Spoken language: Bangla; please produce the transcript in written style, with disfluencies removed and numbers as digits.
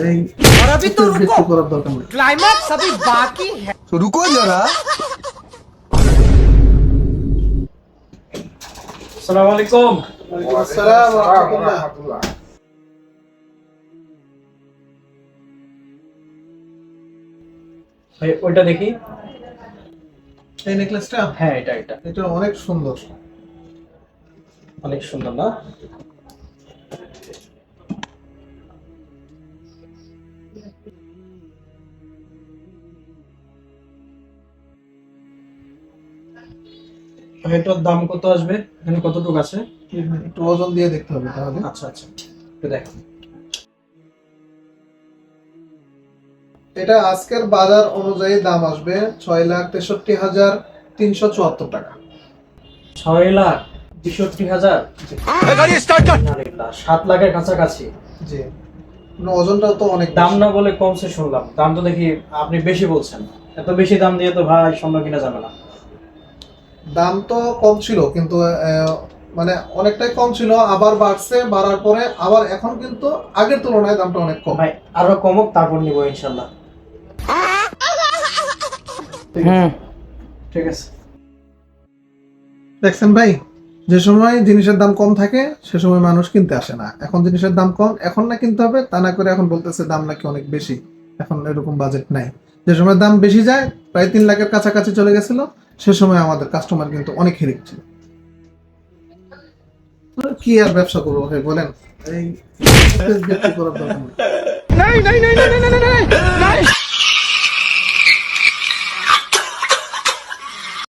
এই और अभी तो বিক্রি रुको, করার দরকার নেই। क्लाइमैक्स अभी बाकी है। तो रुको जरा। আসসালামু আলাইকুম। ওয়ালাইকুম আসসালাম ওয়া রাহমাতুল্লাহ। ভাই ওইটা দেখি। এই নেকলেসটা হ্যাঁ এটা এটা অনেক সুন্দর। অনেক সুন্দর না? এটার দাম কত আসবে? এখানে কতটুকু আছে? একটু ওজন দিয়ে দেখতে হবে তাহলে। আচ্ছা আচ্ছা, একটু দেখো। এটা আজকের বাজার অনুযায়ী দাম আসবে 6,63,374 টাকা। 6,63,000। गाड़ी स्टार्ट कर। 7 লাখের কাছাকাছি। জি, ওজনটাও তো অনেক দাম বেশি। না বলে কমছে শুনলাম, দাম তো দেখি আপনি বেশি বলছেন। এত বেশি দাম দিয়ে তো ভাই স্বর্ণ কিনা যাবে না। দাম তো কম ছিল কিন্তু মানে অনেকটাই কম ছিল, আবার বাড়ছে, বাড়ার পরে আবার এখন কিন্তু আগের তুলনায় দামটা অনেক কম। ভাই আরো কমক, তারপর নিব ইনশাল্লাহ। ঠিক আছে। দেখছেন ভাই, যে সময় জিনিসের দাম কম থাকে সে সময় মানুষ কিনতে আসে না। এখন জিনিসের দাম কম, এখন না কিনতে হবে তা না করে এখন বলতেছে দাম নাকি অনেক বেশি, এখন এরকম বাজেট নাই। যে সময় দাম বেশি যায়, প্রায় 3 লাখের কাছাকাছি চলে গেছিল, সে সময় আমাদের কাস্টমার কিন্তু অনেক হিরিক ছিল। তো কি আর ব্যবসা করবো ভাই বলেন, এই বিক্রি করার দরকার নেই। नहीं नहीं नहीं नहीं नहीं नहीं नहीं